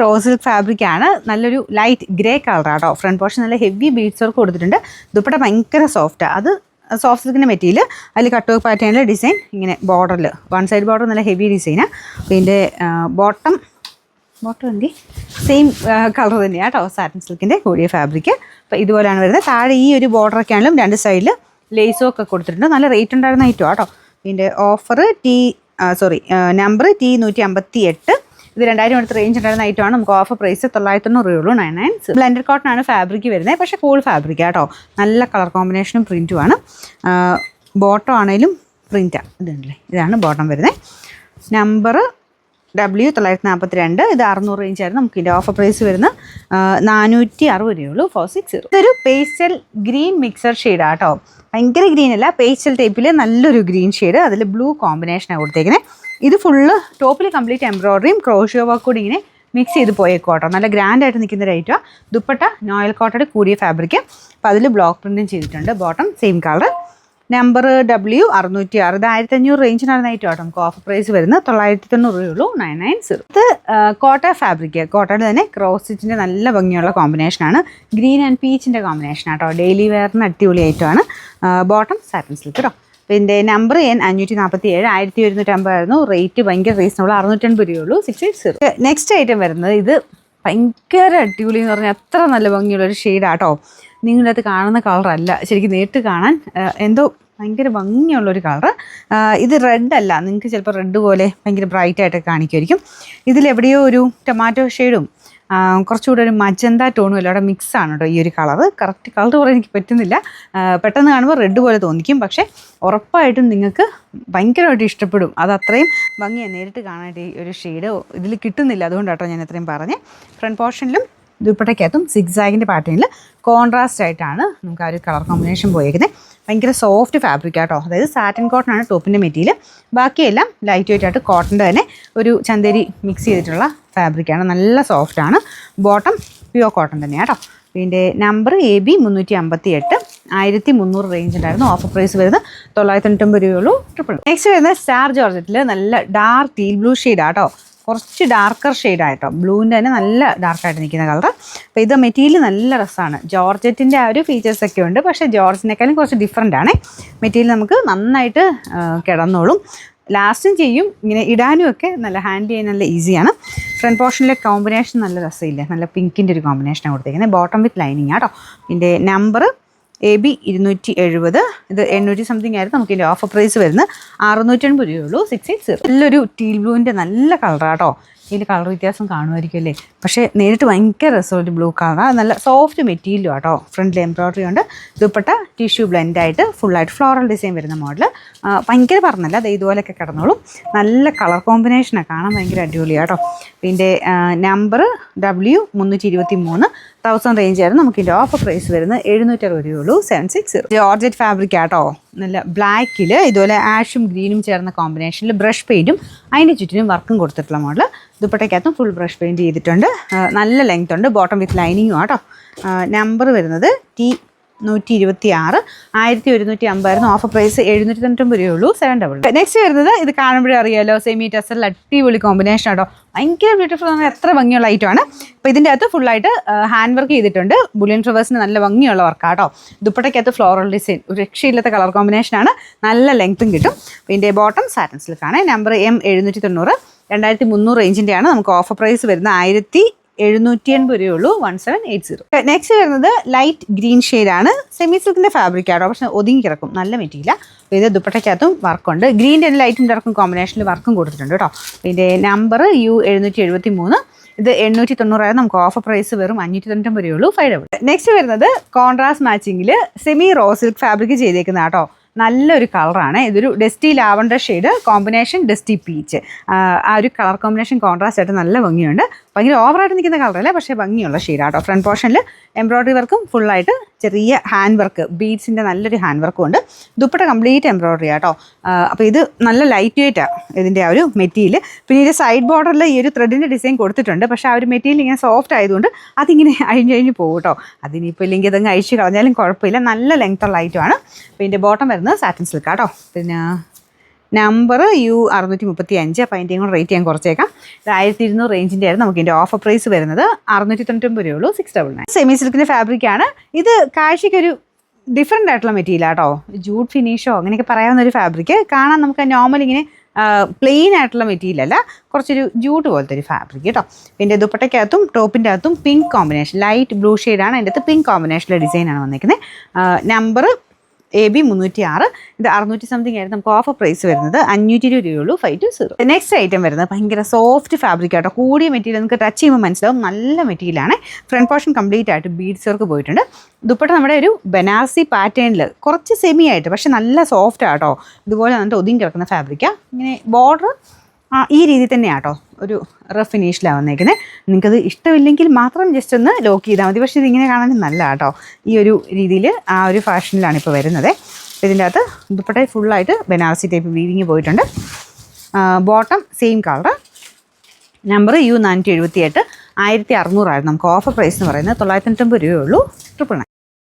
Raw silk ഫാബ്രിക്കാണ്. നല്ലൊരു light grey കളറാട്ടോ. ഫ്രണ്ട് പോർഷൻ നല്ല ഹെവി ബീഡ്സ് വർക്ക് കൊടുത്തിട്ടുണ്ട്. ദുപ്പട്ട ഭയങ്കര സോഫ്റ്റാണ്. അത് സോഫ്റ്റ് സിൽക്കിൻ്റെ മെറ്റീരിയൽ. അതിൽ കട്ട് വർക്ക് പാറ്റേണിൽ ഡിസൈൻ ഇങ്ങനെ ബോർഡറിൽ വൺ സൈഡ് ബോർഡർ നല്ല ഹെവി ഡിസൈനാണ്. പിന്നെ ബോട്ടം എന്തി സെയിം കളർ തന്നെയാണ് കേട്ടോ. സാറ്റിൻ സിൽക്കിൻ്റെ കൂടിയ ഫാബ്രിക്. അപ്പോൾ ഇതുപോലെയാണ് വരുന്നത്. താഴെ ഈ ഒരു ബോർഡറൊക്കെ ആണെങ്കിലും രണ്ട് സൈഡിൽ ലേസും ഒക്കെ കൊടുത്തിട്ടുണ്ട്. നല്ല റേറ്റ് ഉണ്ടായിരുന്ന ഐറ്റം കേട്ടോ. ഇതിൻ്റെ ഓഫർ നമ്പർ T158. ഇത് 2000 അടുത്ത് റേഞ്ച് ഉണ്ടായിരുന്ന ഐറ്റമാണ്. നമുക്ക് ഓഫർ പ്രൈസ് 990 രൂപയുള്ളൂ. 99. ബ്ലെൻഡഡ് കോട്ടൺ ആണ് ഫാബ്രിക് വരുന്നത്. പക്ഷേ കൂൾ ഫാബ്രിക് കേട്ടോ. നല്ല കളർ കോമ്പിനേഷനും പ്രിൻറ്റുമാണ്. ബോട്ടം ആണെങ്കിലും പ്രിൻറ്റാണ്. ഇതാണ് ബോട്ടം വരുന്നത്. Number W942. ഇത് 600 റേഞ്ച് ആയിരുന്നു. നമുക്ക് ഇതിൻ്റെ ഓഫർ പ്രൈസ് വരുന്ന 460 രൂപയുള്ളൂ. 460. ഇതൊരു പേസ്റ്റൽ ഗ്രീൻ മിക്സർ ഷെയ്ഡാണ് കേട്ടോ. ഭയങ്കര ഗ്രീൻ അല്ല, പേസ്റ്റൽ ടൈപ്പിൽ നല്ലൊരു ഗ്രീൻ ഷെയ്ഡ്. അതിൽ ബ്ലൂ കോമ്പിനേഷനാണ് കൊടുത്തേക്കുന്നത്. ഇത് ഫുള്ള് ടോപ്പിൽ കംപ്ലീറ്റ് എംബ്രോയിഡറിയും ക്രോഷ്യോ വർക്ക് കൂടി ഇങ്ങനെ മിക്സ് ചെയ്ത് പോയേക്കും കേട്ടോ. നല്ല ഗ്രാൻഡായിട്ട് നിൽക്കുന്ന ഒരു ഐറ്റമാണ്. ദുപ്പട്ട നോയൽ കോട്ടയുടെ കൂടിയ ഫാബ്രിക്. അപ്പോൾ അതിൽ ബ്ലോക്ക് പ്രിൻറ്റും ചെയ്തിട്ടുണ്ട്. Bottom same colour. Number W606. ഇത് 1500 റേഞ്ചിനാണ് ഐറ്റം കേട്ടോ. നമുക്ക് ഓഫർ പ്രൈസ് വരുന്നത് 990 രൂപയുള്ളൂ. 990. ഇത് കോട്ട ഫാബ്രിക്. കോട്ടയുടെ തന്നെ ക്രോസ് സ്റ്റിച്ചിൻ്റെ നല്ല ഭംഗിയുള്ള കോമ്പിനേഷനാണ്. ഗ്രീൻ ആൻഡ് പീച്ചിൻ്റെ കോമ്പിനേഷനാണ് കേട്ടോ. ഡെയിലി വെയറിന് അടിപൊളി ഐറ്റമാണ്. ബോട്ടം സാറ്റിൻ സിൽക്ക് കേട്ടോ. പിന്നെ നമ്പർ N547. 1150 ആയിരുന്നു. റേറ്റ് ഭയങ്കര റീസണബിൾ. 680 രൂപയുള്ളൂ. 680. നെക്സ്റ്റ് ഐറ്റം വരുന്നത് ഇത് ഭയങ്കര അടിപൊളി എന്ന് പറഞ്ഞാൽ അത്ര നല്ല ഭംഗിയുള്ളൊരു ഷെയ്ഡാട്ടോ. നിങ്ങളത് കാണുന്ന കളറല്ല, ശരിക്കും നേരിട്ട് കാണാൻ എന്തോ ഭയങ്കര ഭംഗിയുള്ളൊരു കളറ്. ഇത് റെഡ് അല്ല, നിങ്ങൾക്ക് ചിലപ്പോൾ റെഡ് പോലെ ഭയങ്കര ബ്രൈറ്റായിട്ടൊക്കെ കാണിക്കുമായിരിക്കും. ഇതിലെവിടെയോ ഒരു ടൊമാറ്റോ ഷെയ്ഡും കുറച്ചുകൂടെ ഒരു മജന്ത ടോണും എല്ലാം അവിടെ മിക്സാണ് കേട്ടോ ഈ ഒരു കളറ്. കറക്റ്റ് കളർ പറയാൻ എനിക്ക് പറ്റുന്നില്ല. പെട്ടെന്ന് കാണുമ്പോൾ റെഡ് പോലെ തോന്നിക്കും, പക്ഷേ ഉറപ്പായിട്ടും നിങ്ങൾക്ക് ഭയങ്കരമായിട്ട് ഇഷ്ടപ്പെടും. അത് അത്രയും ഭംഗിയാണ് നേരിട്ട് കാണാനായിട്ട്. ഈ ഒരു ഷെയ്ഡ് ഇതിൽ കിട്ടുന്നില്ല, അതുകൊണ്ടാട്ടോ ഞാൻ അത്രയും പറഞ്ഞത്. ഫ്രണ്ട് പോർഷനിലും ദുപ്പട്ടയ്ക്കകത്തും സിഗ്സാഗിൻ്റെ പാറ്റേണിൽ കോൺട്രാസ്റ്റ് ആയിട്ടാണ് നമുക്ക് ആ ഒരു കളർ കോമ്പിനേഷൻ പോയേക്കുന്നത്. ഭയങ്കര സോഫ്റ്റ് ഫാബ്രിക് ആട്ടോ. അതായത് സാറ്റിൻ കോട്ടൺ ആണ് ടോപ്പിൻ്റെ മെറ്റീരിയൽ. ബാക്കിയെല്ലാം ലൈറ്റ് വെയിറ്റ് ആയിട്ട് കോട്ടൻ്റെ തന്നെ ഒരു ചന്തേരി മിക്സ് ചെയ്തിട്ടുള്ള ഫാബ്രിക്കാണ്. നല്ല സോഫ്റ്റാണ്. ബോട്ടം പ്യുവർ കോട്ടൺ തന്നെയാണ് കേട്ടോ. പിന്നെ നമ്പർ AB358. 1300 റേഞ്ച് ഉണ്ടായിരുന്നു. ഓഫർ പ്രൈസ് വരുന്നത് 990 രൂപയുള്ളൂ. നെക്സ്റ്റ് വരുന്നത് സ്റ്റാർ ജോർജറ്റിൽ നല്ല ഡാർക്ക് ടീൽ ബ്ലൂ ഷെയ്ഡാണ് കേട്ടോ. കുറച്ച് ഡാർക്കർ ഷെയ്ഡായിട്ടോ. ബ്ലൂവിൻ്റെ തന്നെ നല്ല ഡാർക്കായിട്ട് നിൽക്കുന്ന കളർ. അപ്പോൾ ഇത് മെറ്റീരിയൽ നല്ല രസമാണ്. ജോർജറ്റിൻ്റെ ആ ഒരു ഫീച്ചേഴ്സൊക്കെ ഉണ്ട്, പക്ഷേ ജോർജിനേക്കാളും കുറച്ച് ഡിഫറൻ്റ് ആണ്. മെറ്റീരിയൽ നമുക്ക് നന്നായിട്ട് കിടന്നോളും, ലാസ്റ്റും ചെയ്യും. ഇങ്ങനെ ഇടാനും ഒക്കെ നല്ല ഹാൻഡിൽ ചെയ്യാൻ നല്ല ഈസിയാണ്. ഫ്രണ്ട് പോർഷനിലെ കോമ്പിനേഷൻ നല്ല രസമില്ലേ, നല്ല പിങ്കിൻ്റെ ഒരു കോമ്പിനേഷനാണ് കൊടുത്തേക്കുന്നത്. ബോട്ടം വിത്ത് ലൈനിങ് ആട്ടോ. ഇതിൻ്റെ നമ്പർ AB270. ഇത് 800 സംതിങ് ആയിരുന്നു. നമുക്ക് ഇതിൻ്റെ ഓഫർ പ്രൈസ് വരുന്നത് 680 രൂപയുള്ളൂ. 680. നല്ലൊരു ടീൽ ബ്ലൂവിൻ്റെ നല്ല കളറാട്ടോ. ഇതിൽ കളർ വ്യത്യാസം കാണുമായിരിക്കും അല്ലേ, പക്ഷേ നേരിട്ട് ഭയങ്കര രസമുള്ള ബ്ലൂ കളറാണ്. നല്ല സോഫ്റ്റ് മെറ്റീരിയലും ആട്ടോ. ഫ്രണ്ടിൽ എംബ്രോയിഡറി ഉണ്ട്. ദുപ്പട്ട ടിഷ്യൂ ബ്ലെൻഡായിട്ട് ഫുള്ളായിട്ട് ഫ്ലോറൽ ഡിസൈൻ വരുന്ന മോഡൽ. ഭയങ്കര പറഞ്ഞല്ല, അത് ഇതുപോലെയൊക്കെ കിടന്നോളും. നല്ല കളർ കോമ്പിനേഷനാണ്, കാണാൻ ഭയങ്കര അടിപൊളിയാട്ടോ. പിന്നെ നമ്പർ W323. 1000 റേഞ്ച് ആയിരുന്നു. നമുക്ക് ഇതിൻ്റെ ഓഫർ പ്രൈസ് വരുന്നത് 760 രൂപയുള്ളൂ. 760. ജോർജറ്റ് ഫാബ്രിക് ആട്ടോ. നല്ല ബ്ലാക്കിൽ ഇതുപോലെ ആഷും ഗ്രീനും ചേർന്ന കോമ്പിനേഷനിൽ ബ്രഷ് പെയിൻറ്റും അതിൻ്റെ ചുറ്റിനും വർക്കും കൊടുത്തിട്ടുള്ള മോഡൽ. ദുപ്പട്ടയ്ക്കകത്തും ഫുൾ ബ്രഷ് പെയിൻറ്റ് ചെയ്തിട്ടുണ്ട്. നല്ല ലെങ്ത് ഉണ്ട്. ബോട്ടം വിത്ത് ലൈനിങ്ങും ആട്ടോ. നമ്പർ വരുന്നത് T126. 1150 ആയിരുന്നു. ഓഫർ പ്രൈസ് 790 രൂപയുള്ളൂ. 700. നെക്സ്റ്റ് വരുന്നത് ഇത് കാണുമ്പോഴേ അറിയാമല്ലോ, സെമി ടെസറിൽ അടിപൊളി കോമ്പിനേഷൻ ആട്ടോ. ഭയങ്കര ബ്യൂട്ടിഫുൾ ആണ്. എത്ര ഭംഗിയുള്ള ഐറ്റമാണ്. അപ്പോൾ ഇതിൻ്റെ അകത്ത് ഫുള്ളായിട്ട് ഹാൻഡ് വർക്ക് ചെയ്തിട്ടുണ്ട്. ബുള്ളിയൻ ഫ്ലവേഴ്സിന് നല്ല ഭംഗിയുള്ള വർക്കാട്ടോ. ദുപ്പട്ടയ്ക്കകത്ത് ഫ്ലോറൽ ഡിസൈൻ, ഒരു രക്ഷയില്ലാത്ത കളർ കോമ്പിനേഷനാണ്. നല്ല ലെങ്ത്തും കിട്ടും. പിന്നെ ബോട്ടം സാറ്റിൻ സിൽക്കാണ്. Number M790. 2300 റേഞ്ചിൻ്റെയാണ്. നമുക്ക് ഓഫർ പ്രൈസ് വരുന്ന 1780 രൂപയുള്ളൂ. 1780. നെക്സ്റ്റ് വരുന്നത് ലൈറ്റ് ഗ്രീൻ ഷെയ്ഡാണ്. സെമി സിൽക്കിൻ്റെ ഫാബ്രിക് ആട്ടോ, പക്ഷേ ഒതുങ്ങി കിടക്കും, നല്ല മെറ്റീരിയൽ. അപ്പോൾ ഇത് ദുപ്പട്ടയ്ക്കകത്തും വർക്കുണ്ട്. ഗ്രീൻ്റെ ലൈറ്റും ഡാർക്കും കോമ്പിനേഷനിൽ വർക്കും കൊടുത്തിട്ടുണ്ട് കേട്ടോ. ഇതിൻ്റെ നമ്പർ U773. ഇത് 890 നമുക്ക് ഓഫർ പ്രൈസ് വെറും 590 രൂപയുള്ളൂ. 500. നെക്സ്റ്റ് വരുന്നത് കോൺട്രാസ്റ്റ് മാച്ചിങ്ങിൽ സെമി റോ സിൽക്ക് ഫാബ്രിക് ചെയ്തേക്കുന്ന കേട്ടോ. നല്ലൊരു കളറാണ്. ഇതൊരു dusty lavender shade combination dusty peach. ആ ഒരു കളർ കോമ്പിനേഷൻ കോൺട്രാസ്റ്റ് ആയിട്ട് നല്ല ഭംഗിയുണ്ട്. ഭയങ്കര ഓവറായിട്ട് നിൽക്കുന്ന കളറല്ല, പക്ഷേ ഭംഗിയുള്ള ഷെയ്ഡാട്ടോ. ഫ്രണ്ട് പോർഷനിൽ എംബ്രോയിഡറി വർക്കും ഫുള്ളായിട്ട് ചെറിയ ഹാൻഡ് വർക്ക്, ബീഡ്സിൻ്റെ നല്ലൊരു ഹാൻഡ് വർക്കും ഉണ്ട്. ദുപ്പട്ട കംപ്ലീറ്റ് എംബ്രോയിഡറി ആട്ടോ. അപ്പോൾ ഇത് നല്ല ലൈറ്റ് വെയിറ്റാണ് ഇതിൻ്റെ ആ ഒരു മെറ്റീരിയൽ. പിന്നെ ഇതിൻ്റെ സൈഡ് ബോർഡറിൽ ഈ ഒരു ത്രെഡിൻ്റെ ഡിസൈൻ കൊടുത്തിട്ടുണ്ട്, പക്ഷേ ആ ഒരു മെറ്റീരിയൽ ഇങ്ങനെ സോഫ്റ്റ് ആയതുകൊണ്ട് അതിങ്ങനെ അഴിഞ്ഞ് പോകും കേട്ടോ. അതിനിപ്പോൾ ഇല്ലെങ്കിൽ അതങ്ങ് അഴിച്ച് കളഞ്ഞാലും കുഴപ്പമില്ല. നല്ല ലെങ്ത്തുള്ള ഐറ്റമാണ്. അപ്പോൾ ഇതിൻ്റെ ബോട്ടം വരുന്നത് സാറ്റിൻ സിൽക്ക് ആട്ടോ. പിന്നെ നമ്പർ U635. അപ്പോൾ അതിൻ്റെയും കൂടെ റേറ്റ് ഞാൻ കുറച്ചേക്കാം. ഇത് 1200 റേഞ്ചിൻ്റെ ആയിരുന്നു. നമുക്ക് ഇതിൻ്റെ ഓഫർ പ്രൈസ് വരുന്നത് 699 രൂപയുള്ളൂ. 699. സെമി സിൽക്കിൻ്റെ ഫാബ്രിക്കാണ് ഇത്. കാഴ്ചയ്ക്കൊരു ഡിഫറെൻ്റ് ആയിട്ടുള്ള മെറ്റീരിയൽ ആട്ടോ. ജൂട്ട് ഫിനിഷോ അങ്ങനെയൊക്കെ പറയാവുന്ന ഒരു ഫാബ്രിക്. കാണാൻ നമുക്ക് നോർമൽ ഇങ്ങനെ പ്ലെയിൻ ആയിട്ടുള്ള മെറ്റീരിയൽ അല്ല, കുറച്ചൊരു ജൂട്ട് പോലത്തെ ഒരു ഫാബ്രിക് കേട്ടോ. പിന്നെ ദുപ്പട്ടയ്ക്കകത്തും ടോപ്പിൻ്റെ അകത്തും പിങ്ക് കോമ്പിനേഷൻ, ലൈറ്റ് ബ്ലൂ ഷെയ്ഡാണ്. അതിൻ്റെ അകത്ത് പിങ്ക് കോമ്പിനേഷനിലെ ഡിസൈനാണ് വന്നിരിക്കുന്നത്. Number AB 306. ഇത് 600 സംതിങ് ആയിരുന്നു. നമുക്ക് ഓഫർ പ്രൈസ് വരുന്നത് 520 രൂപയുള്ളൂ. 520. നെക്സ്റ്റ് ഐറ്റം വരുന്നത് ഭയങ്കര സോഫ്റ്റ് ഫാബ്രിക് ആട്ടോ. കൂടിയ മെറ്റീരിയൽ നിങ്ങൾക്ക് ടച്ച് ചെയ്യുമ്പോൾ മനസ്സിലാവും നല്ല മെറ്റീരിയലാണ്. ഫ്രണ്ട് പോർഷൻ കംപ്ലീറ്റ് ആയിട്ട് ബീഡ്സ് വർക്ക് പോയിട്ടുണ്ട്. ദുപ്പട്ട നമ്മുടെ ഒരു ബനാറസി പാറ്റേണിൽ കുറച്ച് സെമി ആയിട്ട്, പക്ഷെ നല്ല സോഫ്റ്റ് ആട്ടോ. ഇതുപോലെ വന്നിട്ട് ഒതുങ്ങി കിടക്കുന്ന ഫാബ്രിക്കാണ്. ഇങ്ങനെ ബോർഡർ ഈ രീതി തന്നെയാണ് കേട്ടോ, ഒരു റഫ് ഫിനിഷിലാണ് വന്നേക്കുന്നത്. നിങ്ങൾക്കത് ഇഷ്ടമില്ലെങ്കിൽ മാത്രം ജസ്റ്റ് ഒന്ന് ലോക്ക് ചെയ്താൽ മതി. പക്ഷേ ഇതിങ്ങനെ കാണാൻ നല്ല കേട്ടോ. ഈ ഒരു രീതിയിൽ ആ ഒരു ഫാഷനിലാണ് ഇപ്പോൾ വരുന്നത്. ഇതിൻ്റെ അകത്ത് ദുപ്പട്ട ഫുള്ളായിട്ട് ബനാറസി ടൈപ്പ് വീവിങ് പോയിട്ടുണ്ട്. Bottom same colour. Number U478. 1600 ആയിരുന്നു. നമുക്ക് ഓഫർ പ്രൈസ് എന്ന് പറയുന്നത് 990 രൂപയുള്ളൂ. 999.